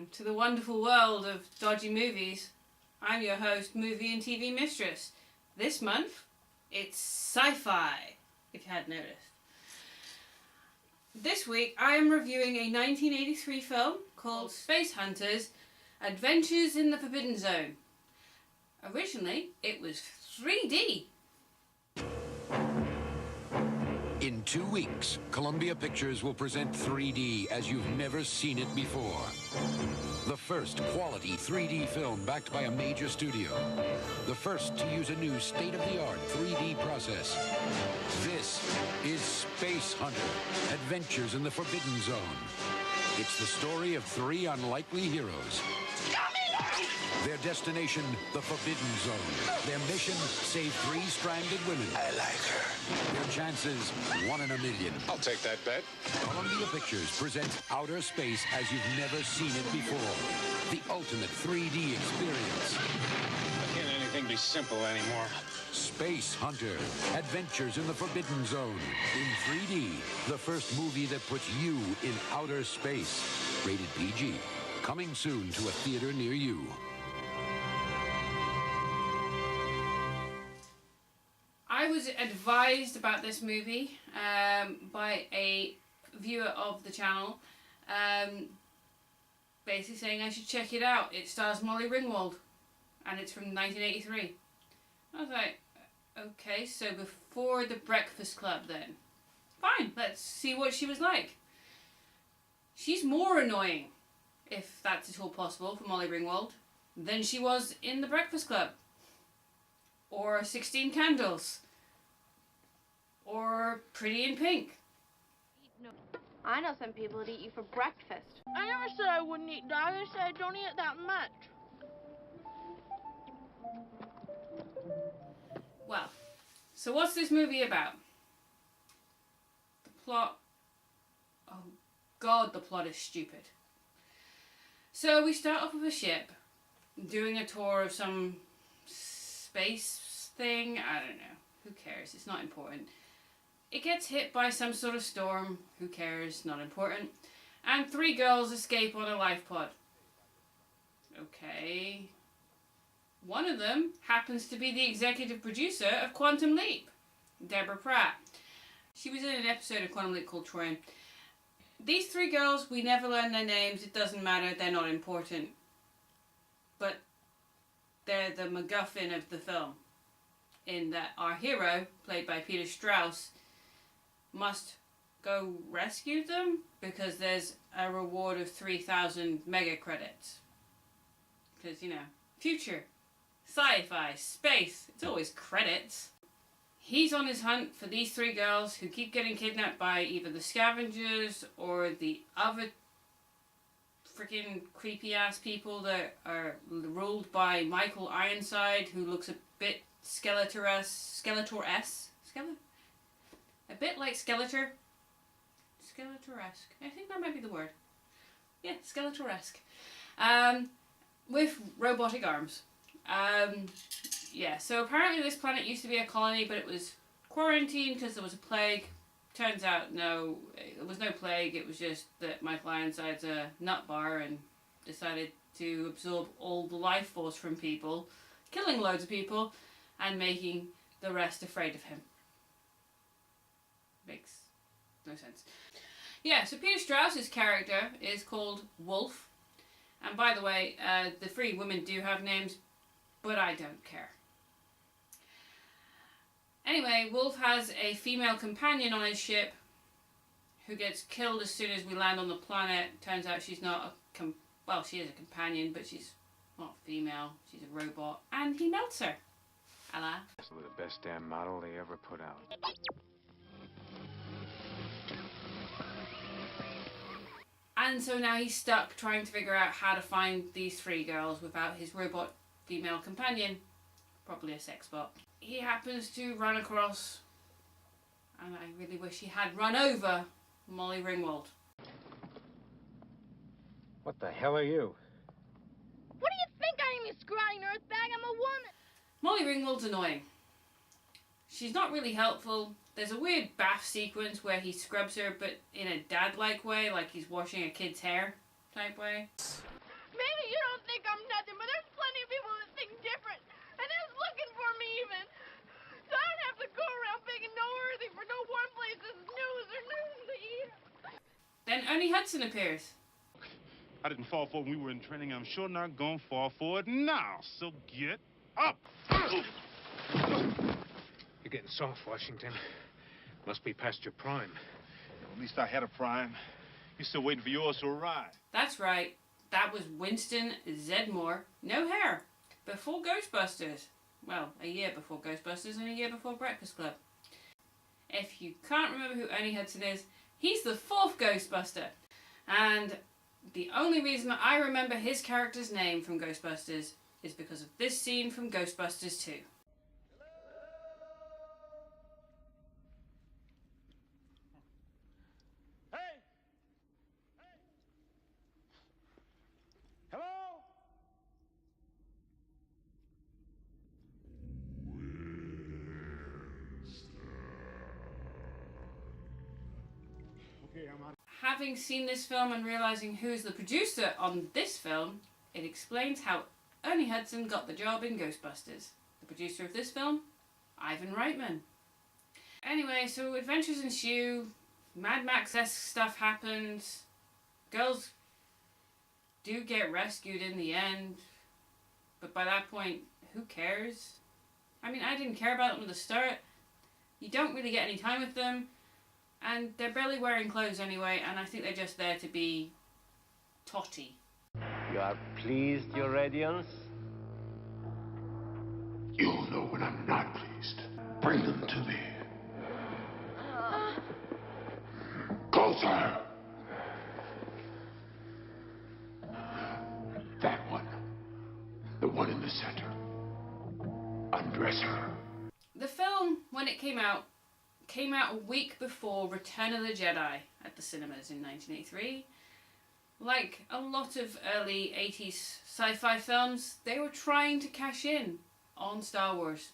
Welcome to the wonderful world of dodgy movies. I'm your host, Movie and TV Mistress. This month, it's sci-fi, if you hadn't noticed. This week, I am reviewing a 1983 film called Spacehunters, Adventures in the Forbidden Zone. Originally, it was 3D. In 2 weeks, Columbia Pictures will present 3D as you've never seen it before. The first quality 3D film backed by a major studio. The first to use a new state-of-the-art 3D process. This is Spacehunter, Adventures in the Forbidden Zone. It's the story of 3 unlikely heroes. Their destination, the Forbidden Zone. Their mission, save 3 stranded women. I like her. Their chances, 1 in a million. I'll take that bet. Columbia Pictures presents outer space as you've never seen it before. The ultimate 3D experience. Can't anything be simple anymore? Spacehunter, Adventures in the Forbidden Zone. In 3D, the first movie that puts you in outer space. Rated PG. Coming soon to a theater near you. I was advised about this movie by a viewer of the channel, basically saying I should check it out. It stars Molly Ringwald, and it's from 1983. I was like, okay, so before The Breakfast Club then. Fine, let's see what she was like. She's more annoying, if that's at all possible for Molly Ringwald, than she was in The Breakfast Club. Or 16 Candles. Or Pretty in Pink. No. I know some people that eat you for breakfast. I never said I wouldn't eat dog. I said I don't eat it that much. Well, so what's this movie about? The plot... Oh God, the plot is stupid. So we start off with a ship, doing a tour of some space thing. I don't know. Who cares? It's not important. It gets hit by some sort of storm. Who cares? Not important. And 3 girls escape on a life pod. Okay. One of them happens to be the executive producer of Quantum Leap, Deborah Pratt. She was in an episode of Quantum Leap called Troy. These 3 girls, we never learn their names. It doesn't matter. They're not important. But they're the MacGuffin of the film, in that our hero, played by Peter Strauss, must go rescue them because there's a reward of 3,000 mega credits. Because, you know, future, sci-fi, space, it's always credits. He's on his hunt for these 3 girls who keep getting kidnapped by either the scavengers or the other freaking creepy ass people that are ruled by Michael Ironside, who looks a bit Skeletor-esque. A bit like Skeletor. Skeletor-esque. I think that might be the word. Yeah, Skeletor-esque. With robotic arms. Yeah, so apparently this planet used to be a colony, but it was quarantined because there was a plague. Turns out, no, it was no plague. It was just that Michael Ironside's a nut bar and decided to absorb all the life force from people, killing loads of people, and making the rest afraid of him. Makes no sense. Yeah, so Peter Strauss's character is called Wolf. And by the way, the 3 women do have names, but I don't care. Anyway, Wolf has a female companion on his ship who gets killed as soon as we land on the planet. Turns out she's not a well, she is a companion, but she's not female. She's a robot. And he melts her. Hello? This was the best damn model they ever put out. And so now he's stuck trying to figure out how to find these 3 girls without his robot female companion. Probably a sex bot. He happens to run across, and I really wish he had run over, Molly Ringwald. What the hell are you? What do you think I am, you scrawny earthbag? I'm a woman. Molly Ringwald's annoying. She's not really helpful. There's a weird bath sequence where he scrubs her, but in a dad-like way, like he's washing a kid's hair type way. You don't think I'm nothing, but there's plenty of people that think different. And that's looking for me even. So I don't have to go around begging no earthing for no warm places, news or news to eat. Then Ernie Hudson appears. I didn't fall for it when we were in training. I'm sure not gonna fall for it now. So get up. You're getting soft, Washington. Must be past your prime. At least I had a prime. You're still waiting for yours to arrive. That's right. That was Winston Zedmore. No hair. Before Ghostbusters. Well, a year before Ghostbusters and a year before Breakfast Club. If you can't remember who Ernie Hudson is, he's the fourth Ghostbuster. And the only reason I remember his character's name from Ghostbusters is because of this scene from Ghostbusters 2. Hey! Hello? Okay, I'm out. Having seen this film and realising who's the producer on this film, it explains how Ernie Hudson got the job in Ghostbusters. The producer of this film, Ivan Reitman. Anyway, so adventures ensue, Mad Max-esque stuff happens, girls do get rescued in the end, but by that point, who cares? I mean, I didn't care about them at the start. You don't really get any time with them, and they're barely wearing clothes anyway, and I think they're just there to be totty. You are pleased, your radiance? You'll know when I'm not pleased. Bring them to me. Closer. That one. The one in the center. Undress her. The film, when it came out a week before Return of the Jedi at the cinemas in 1983. Like a lot of early 80s sci-fi films, they were trying to cash in on Star Wars.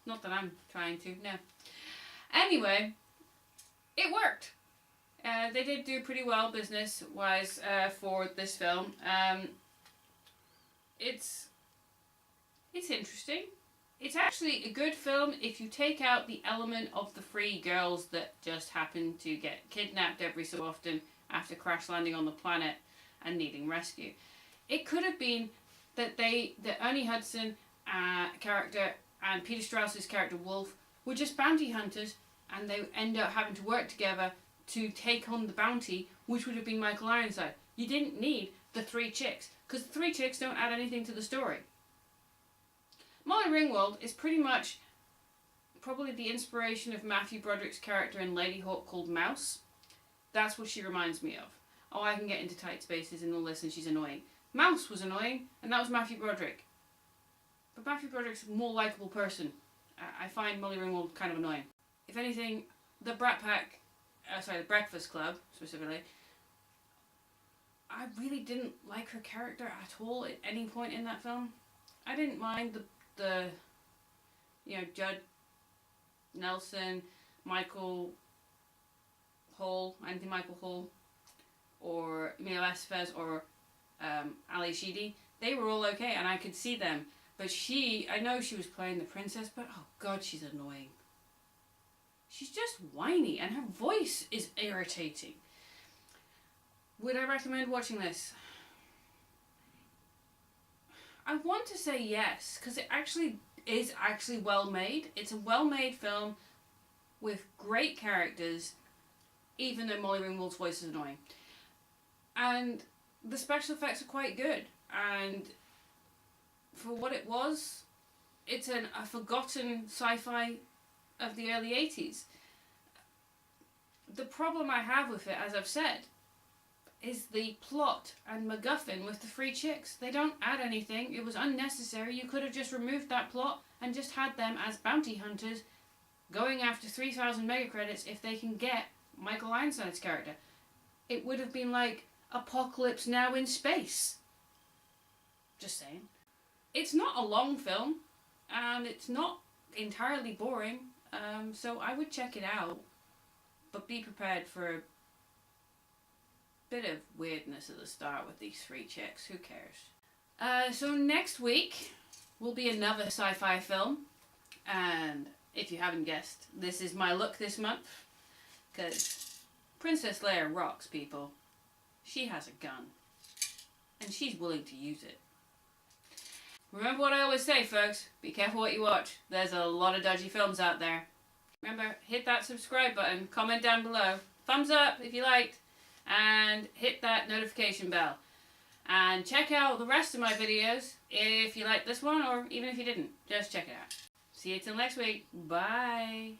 Not that I'm trying to, no. Anyway, it worked. They did do pretty well business-wise for this film. It's interesting. It's actually a good film if you take out the element of the three girls that just happen to get kidnapped every so often after crash landing on the planet and needing rescue. It could have been that the Ernie Hudson character and Peter Strauss's character Wolf were just bounty hunters, and they end up having to work together to take on the bounty, which would have been Michael Ironside. You didn't need the three chicks, because the three chicks don't add anything to the story. Molly Ringwald is pretty much probably the inspiration of Matthew Broderick's character in Lady Hawk called Mouse. That's what she reminds me of. Oh, I can get into tight spaces and all this and she's annoying. Mouse was annoying, and that was Matthew Broderick. But Matthew Broderick's a more likeable person. I find Molly Ringwald kind of annoying. If anything, the the Breakfast Club, specifically, I really didn't like her character at all at any point in that film. I didn't mind the Judd Nelson, Michael Hall, Anthony Michael Hall, or Emilio Estevez, or Ali Sheedy. They were all okay, and I could see them. But I know she was playing the princess, but oh god, she's annoying. She's just whiny, and her voice is irritating. Would I recommend watching this? I want to say yes, because it is actually well made. It's a well made film with great characters, even though Molly Ringwald's voice is annoying. And the special effects are quite good. And for what it was, it's a forgotten sci-fi of the early 80s. The problem I have with it, as I've said, is the plot and MacGuffin with the three chicks. They don't add anything. It was unnecessary. You could have just removed that plot and just had them as bounty hunters going after 3,000 mega credits if they can get Michael Ironside's character. It would have been like Apocalypse Now in space. Just saying. It's not a long film, and it's not entirely boring, so I would check it out, but be prepared for Bit of weirdness at the start with these three chicks. Who cares? So next week will be another sci-fi film. And if you haven't guessed, this is my look this month. Because Princess Leia rocks, people. She has a gun. And she's willing to use it. Remember what I always say, folks. Be careful what you watch. There's a lot of dodgy films out there. Remember, hit that subscribe button. Comment down below. Thumbs up if you liked. And hit that notification bell. And check out the rest of my videos if you like this one, or even if you didn't. Just check it out. See you till next week. Bye.